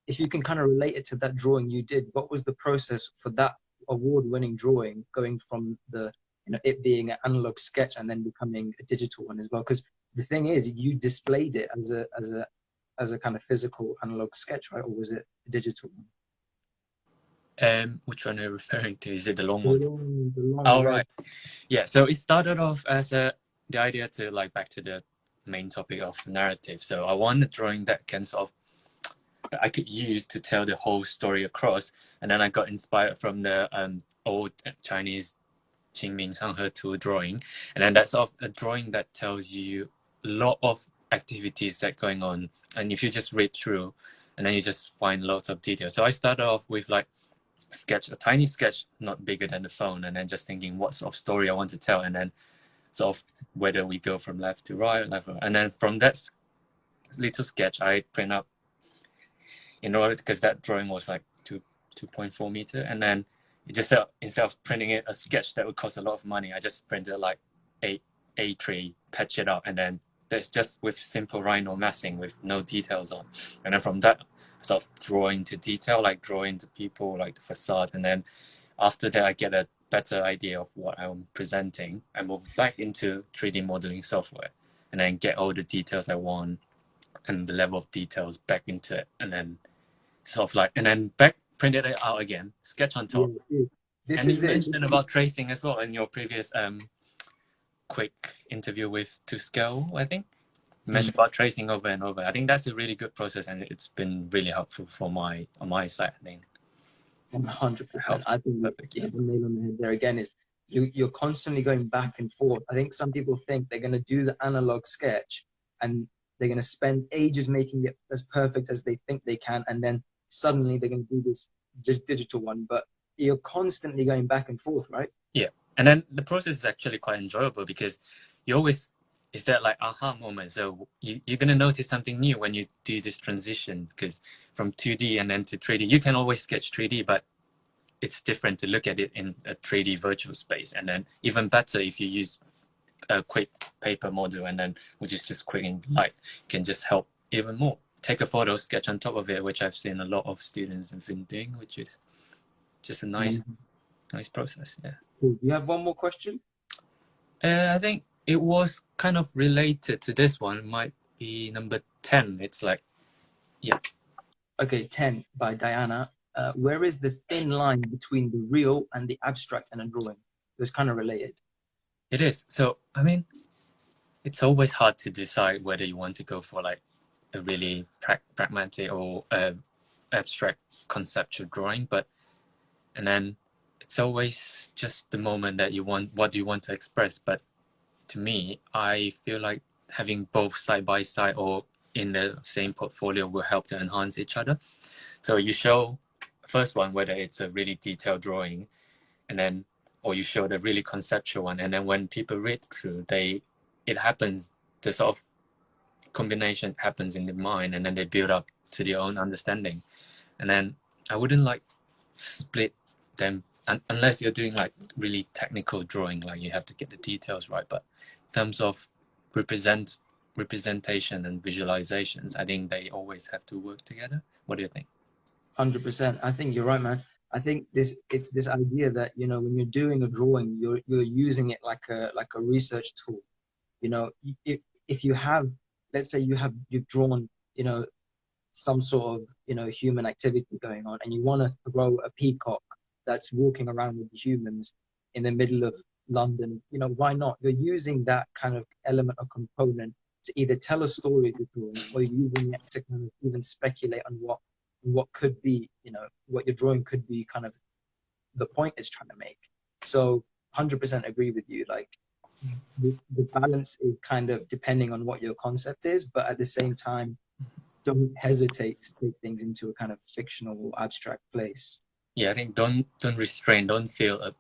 if you can kind of relate it to that drawing you did, what was the process for that award-winning drawing going from the, you know, it being an analog sketch and then becoming a digital one as well? Because the thing is, you displayed it as a kind of physical analog sketch, right? Or was it a digital one? Which one are you referring to? Is it the long one? The long oh, right. Yeah, so it started off as the idea to, like, back to the main topic of narrative. So I want a drawing that can sort of, I could use to tell the whole story across. And then I got inspired from the old Chinese Qingming Sanghe Tu drawing. And then that's sort of a drawing that tells you a lot of activities that are going on. And if you just read through, and then you just find lots of details. So I started off with like a tiny sketch, not bigger than the phone, and then just thinking what sort of story I want to tell, and then sort of whether we go from left to right, and then from that little sketch I print up, in order, because that drawing was like 2.4 meter, and then it just instead of printing it a sketch that would cost a lot of money, I just printed like A3, patch it up, and then there's just with simple Rhino massing with no details on, and then from that sort of draw into detail, like draw into people, like the facade, and then after that I get a better idea of what I'm presenting. I move back into 3D modeling software, and then get all the details I want and the level of details back into it, and then sort of like, and then back printed it out again, sketch on top. This and is you mentioned about tracing as well in your previous quick interview with to scale, I think. Measure bar tracing over and over. I think that's a really good process, and it's been really helpful for on my side, I think. 100%. I think you hit the nail on the head there again. Is you're constantly going back and forth. I think some people think they're going to do the analog sketch and they're going to spend ages making it as perfect as they think they can, and then suddenly they're going to do this just digital one. But you're constantly going back and forth, right? Yeah, and then the process is actually quite enjoyable because you always is that like aha moment. So you're going to notice something new when you do this transition, because from 2D and then to 3D, you can always sketch 3D, but it's different to look at it in a 3D virtual space. And then even better if you use a quick paper model, and then which is just quick and light, can just help even more. Take a photo, sketch on top of it, which I've seen a lot of students have been doing, which is just a nice process. Yeah. Cool. You have one more question? I think it was kind of related to this one. It might be number 10. It's like, yeah. Okay, 10 by Diana. Where is the thin line between the real and the abstract in a drawing? It's kind of related. It is. So, I mean, it's always hard to decide whether you want to go for like a really pragmatic or abstract conceptual drawing, and then it's always just the moment that you want, what do you want to express. But to me, I feel like having both side by side or in the same portfolio will help to enhance each other. So you show first one, whether it's a really detailed drawing, and then, or you show the really conceptual one, and then when people read through, it happens, the sort of combination happens in the mind, and then they build up to their own understanding. And then I wouldn't like split them unless you're doing like really technical drawing, like you have to get the details right. But in terms of representation and visualizations, I think they always have to work together. What do you think? 100%. I think you're right, man. I think it's this idea that, you know, when you're doing a drawing, you're using it like a research tool. You know, if you have, let's say you've drawn, you know, some sort of, you know, human activity going on, and you want to throw a peacock that's walking around with the humans in the middle of London, you know, why not? You're using that kind of element or component to either tell a story with the drawing, or you're using it to kind of even speculate on what could be, you know, what your drawing could be, kind of the point it's trying to make. So 100% agree with you. Like the balance is kind of depending on what your concept is, but at the same time, don't hesitate to take things into a kind of fictional or abstract place. Yeah, I think don't restrain, don't feel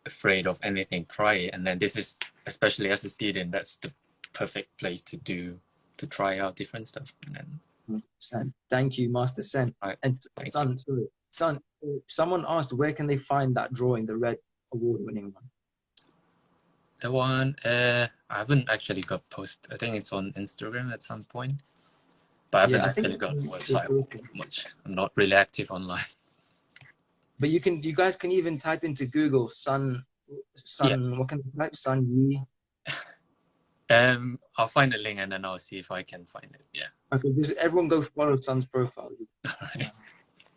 afraid of anything. Try it, and then this is, especially as a student, that's the perfect place to try out different stuff. And then, 100%. Thank you, Master Sen. right. And son, someone asked, where can they find that drawing, the red award-winning one? The one I haven't actually got post. I think it's on Instagram at some point, but I haven't actually got a website much. I'm not really active online. But you guys can even type into Google Sun. Yeah. What can you type? Sun Yi. I'll find a link and then I'll see if I can find it. Yeah. Okay. Everyone go follow Sun's profile. Right.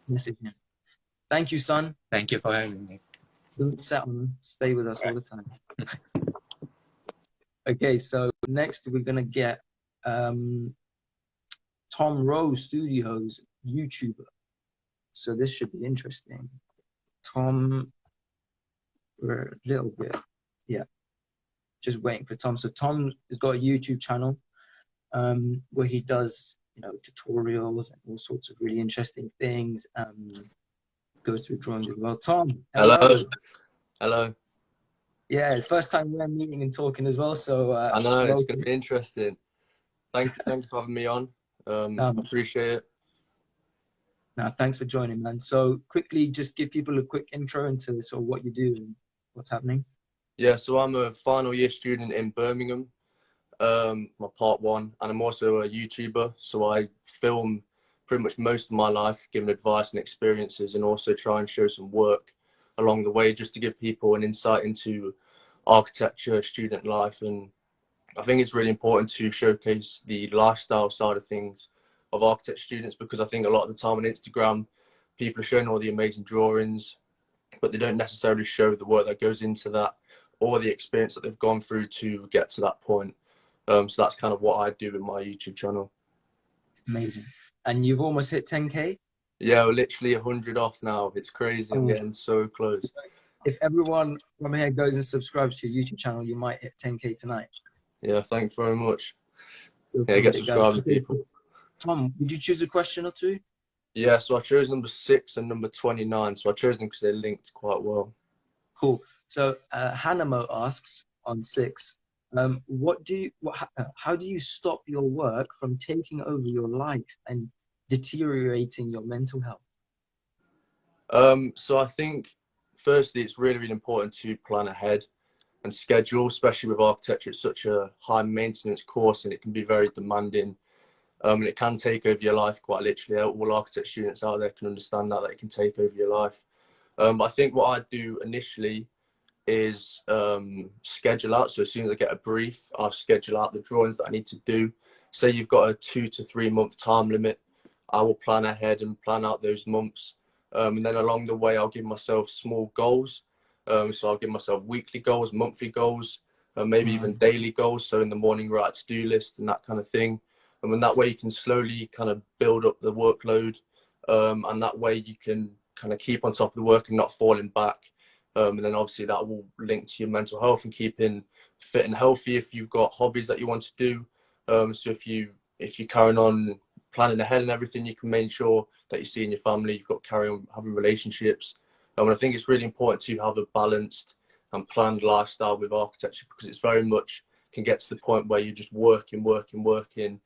Message him. Thank you, Sun. Thank you for having me. Don't set on. Stay with us all the time. Okay. So next we're gonna get Tom Rose Studios, YouTuber. So this should be interesting. Tom, we're a little bit, yeah, just waiting for Tom. So Tom has got a YouTube channel where he does, you know, tutorials and all sorts of really interesting things. Goes through drawing as well. Tom, hello. Yeah, first time we're meeting and talking as well. So I know it's going to be interesting. Thank you for having me on. Appreciate it. No, thanks for joining, man. So quickly, just give people a quick intro into sort of what you do and what's happening. Yeah, so I'm a final year student in Birmingham, my part 1, and I'm also a YouTuber. So I film pretty much most of my life, giving advice and experiences, and also try and show some work along the way, just to give people an insight into architecture, student life. And I think it's really important to showcase the lifestyle side of things of architecture students, because I think a lot of the time on Instagram, people are showing all the amazing drawings, but they don't necessarily show the work that goes into that all the experience that they've gone through to get to that point. So that's kind of what I do with my YouTube channel. Amazing. And you've almost hit 10K? Yeah, we're literally 100 off now. It's crazy. I'm getting so close. If everyone from here goes and subscribes to your YouTube channel, you might hit 10K tonight. Yeah, thanks very much. Yeah, get subscribing, people. Tom, did you choose a question or two? Yeah, so I chose number 6 and number 29. So I chose them because they're linked quite well. Cool. So Hanamo asks on 6, how do you stop your work from taking over your life and deteriorating your mental health? So I think, firstly, it's really, really important to plan ahead and schedule, especially with architecture. It's such a high maintenance course and it can be very demanding. And it can take over your life quite literally. All architect students out there can understand that it can take over your life. But I think what I do initially is schedule out. So as soon as I get a brief, I'll schedule out the drawings that I need to do. Say you've got a 2 to 3 month time limit, I will plan ahead and plan out those months. And then along the way, I'll give myself small goals. So I'll give myself weekly goals, monthly goals, maybe even daily goals. So in the morning, write a to-do list and that kind of thing. And then that way you can slowly kind of build up the workload. And that way you can kind of keep on top of the work and not falling back. And then obviously that will link to your mental health and keeping fit and healthy if you've got hobbies that you want to do. So if you carry on planning ahead and everything, you can make sure that you're seeing your family, you've got to carry on having relationships. And I think it's really important to have a balanced and planned lifestyle with architecture, because it's very much can get to the point where you're just working, and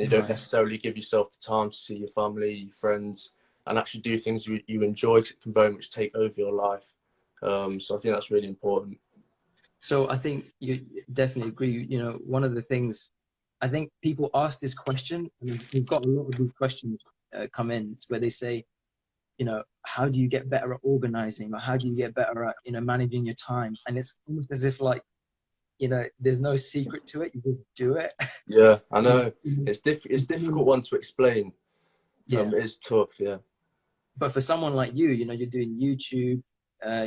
you don't necessarily give yourself the time to see your family, your friends, and actually do things you enjoy, because it can very much take over your life. So I think that's really important. So I think you definitely agree. You know, one of the things, I think people ask this question, and we've got a lot of these questions come in where they say, you know, how do you get better at organizing, or how do you get better at, you know, managing your time? And it's almost as if like, you know, there's no secret to it. You just do it. Yeah, I know. It's difficult one to explain. Yeah. It's tough. Yeah. But for someone like you know, you're doing YouTube,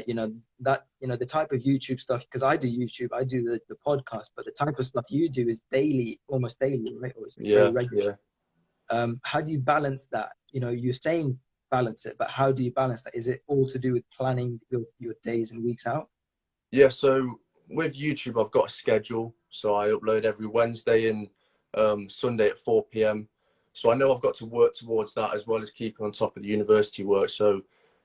you know, that, you know, the type of YouTube stuff, because I do YouTube, I do the podcast, but the type of stuff you do is daily, almost daily, right? Or it's very regular. Yeah. How do you balance that? You know, you're saying balance it, but how do you balance that? Is it all to do with planning your days and weeks out? Yeah, so with YouTube, I've got a schedule. So I upload every Wednesday and Sunday at 4 p.m. So I know I've got to work towards that, as well as keeping on top of the university work. So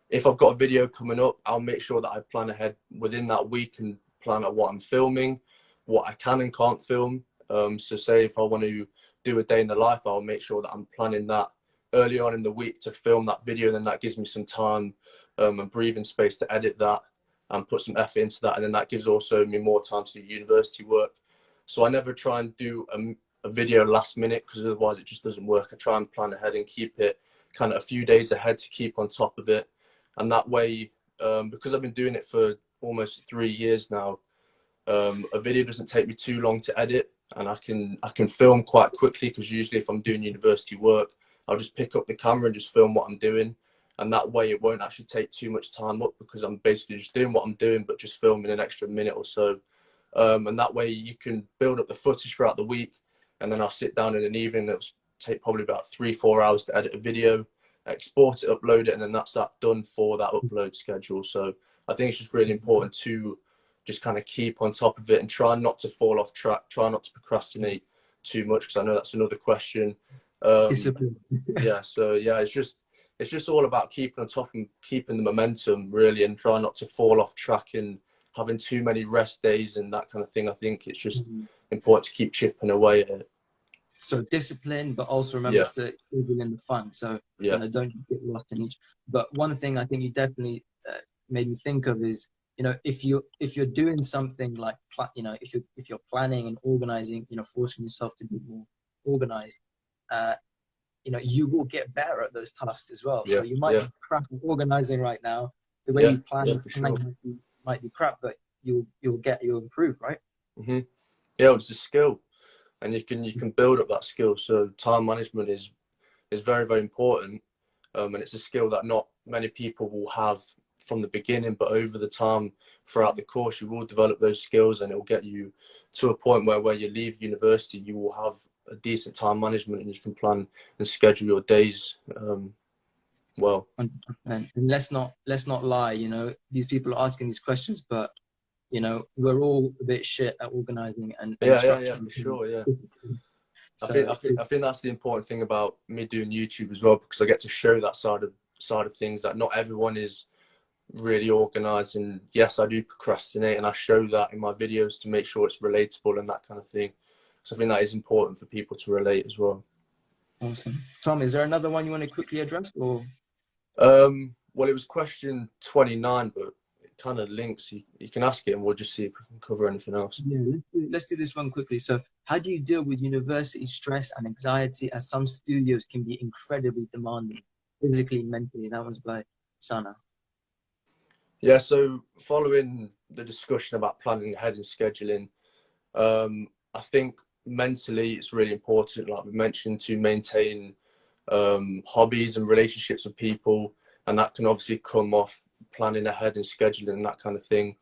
if I've got a video coming up, I'll make sure that I plan ahead within that week and plan out what I'm filming, what I can and can't film. So say if I want to do a day in the life, I'll make sure that I'm planning that early on in the week to film that video. Then that gives me some time and breathing space to edit that and put some effort into that. And then that gives also me more time to do university work. So I never try and do a video last minute, because otherwise it just doesn't work. I try and plan ahead and keep it kind of a few days ahead to keep on top of it. And that way, because I've been doing it for almost 3 years now, a video doesn't take me too long to edit, and I can film quite quickly, because usually if I'm doing university work, I'll just pick up the camera and just film what I'm doing. And that way it won't actually take too much time up, because I'm basically just doing what I'm doing, but just filming an extra minute or so. And that way you can build up the footage throughout the week. And then I'll sit down in an evening. It'll take probably about 3-4 hours to edit a video, export it, upload it, and then that's that done for that upload schedule. So I think it's just really important to just kind of keep on top of it and try not to fall off track, try not to procrastinate too much, because I know that's another question. Discipline. Yeah, so yeah, it's just all about keeping on top and keeping the momentum, really, and try not to fall off track and having too many rest days and that kind of thing. I think it's just important to keep chipping away at it. So discipline, but also remember to live in the fun. So you know, don't get lost in each. But one thing I think you definitely made me think of is, you know, if you're doing something like, you know, if you're planning and organizing, you know, forcing yourself to be more organized, you know, you will get better at those tasks as well. So you might be crap at organizing right now. The way you plan might be crap, but you'll improve, right? Mm-hmm. Yeah, it's a skill, and you can build up that skill. So time management is very, very important, and it's a skill that not many people will have from the beginning, but over the time throughout the course, you will develop those skills, and it will get you to a point where you leave university, you will have a decent time management, and you can plan and schedule your days well. And let's not lie, you know, these people are asking these questions, but you know, we're all a bit shit at organizing and Yeah, for sure. Yeah. So I think that's the important thing about me doing YouTube as well, because I get to show that side of things, that not everyone is really organized, and yes, I do procrastinate, and I show that in my videos to make sure it's relatable and that kind of thing. So I think that is important for people to relate as well. Awesome. Tom, is there another one you want to quickly address, or? Well, it was question 29, but it kind of links. You can ask it, and we'll just see if we can cover anything else. Yeah, let's do this one quickly. So, how do you deal with university stress and anxiety, as some studios can be incredibly demanding, physically, mentally? That was by Sana. Yeah, so following the discussion about planning ahead and scheduling, I think mentally it's really important, like we mentioned, to maintain hobbies and relationships with people, and that can obviously come off planning ahead and scheduling and that kind of thing.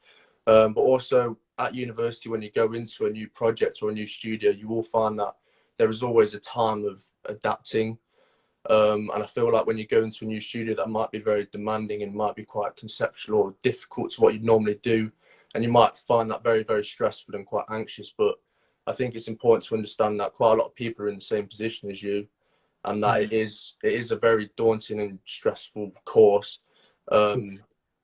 But also at university, when you go into a new project or a new studio, you will find that there is always a time of adapting. And I feel like when you go into a new studio, that might be very demanding and might be quite conceptual or difficult to what you normally do. And you might find that very, very stressful and quite anxious. But I think it's important to understand that quite a lot of people are in the same position as you, and that it is a very daunting and stressful course.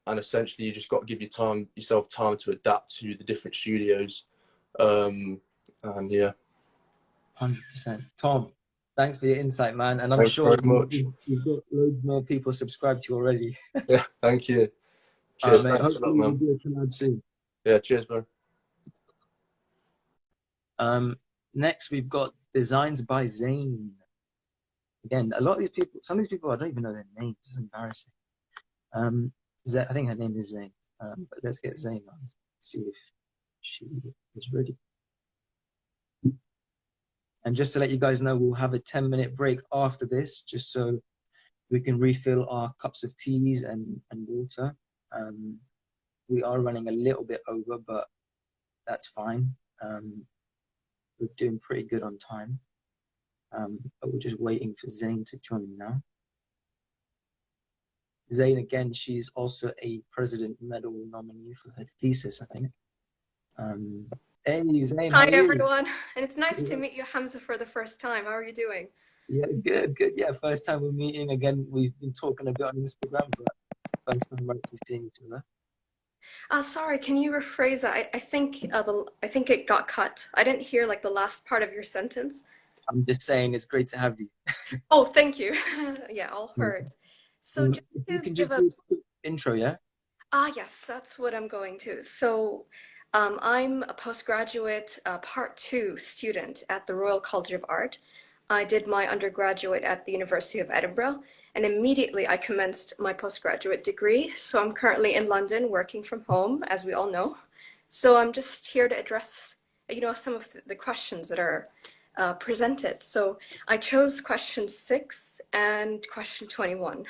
And essentially, you just got to give yourself time to adapt to the different studios. And yeah. 100%. Tom, thanks for your insight, man. And I'm Thanks sure very much. you've got loads more people subscribed to you already. Yeah, thank you. Cheers. Mate, Thanks a lot, hopefully we'll man. do a collab soon. Yeah, cheers, bro. Next, we've got Designs by Zane. Again, a lot of these people, some of these people, I don't even know their names. It's embarrassing. I think her name is Zane. But let's get Zane on. See if she is ready. And just to let you guys know, we'll have a 10-minute break after this, just so we can refill our cups of teas and water. We are running a little bit over, but that's fine. We're doing pretty good on time. But we're just waiting for Zane to join now. Zane, again, she's also a President Medal nominee for her thesis, I think. Hey, Zane, how Hi, are you? everyone. And it's nice to meet you, Hamza, for the first time. How are you doing? Yeah, good. Yeah, first time we're meeting. Again, we've been talking a bit on Instagram, but first time we're actually seeing each other. Sorry, can you rephrase that? I think I think it got cut. I didn't hear like the last part of your sentence. I'm just saying it's great to have you. Oh, thank you. Yeah, all heard. So just you to can give just do a quick intro, yeah? Yes, that's what I'm going to. So I'm a postgraduate part 2 student at the Royal College of Art. I did my undergraduate at the University of Edinburgh, and immediately I commenced my postgraduate degree. So I'm currently in London working from home, as we all know. So I'm just here to address, some of the questions that are presented. So I chose question 6 and question 21.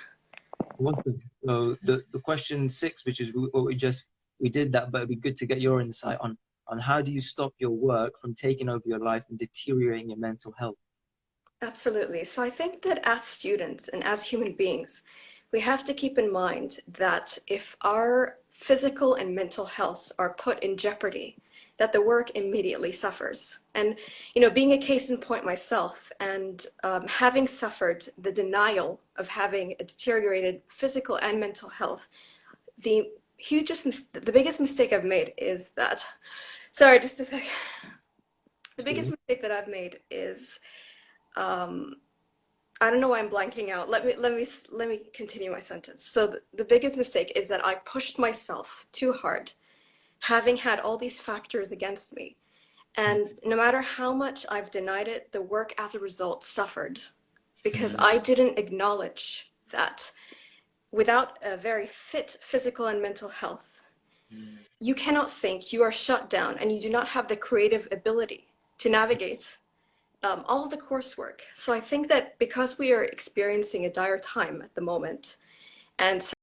Awesome. So the question 6, which is what we did that, but it'd be good to get your insight on how do you stop your work from taking over your life and deteriorating your mental health? Absolutely. So I think that as students and as human beings, we have to keep in mind that if our physical and mental health are put in jeopardy, that the work immediately suffers. And, being a case in point myself and having suffered the denial of having a deteriorated physical and mental health, the biggest mistake I've made is that, sorry, just a sec. The biggest mistake that I've made is, I don't know why I'm blanking out. Let me continue my sentence. So the biggest mistake is that I pushed myself too hard, having had all these factors against me. And no matter how much I've denied it, the work as a result suffered because I didn't acknowledge that without a very fit physical and mental health, you cannot think, you are shut down, and you do not have the creative ability to navigate all of the coursework. So I think that because we are experiencing a dire time at the moment, and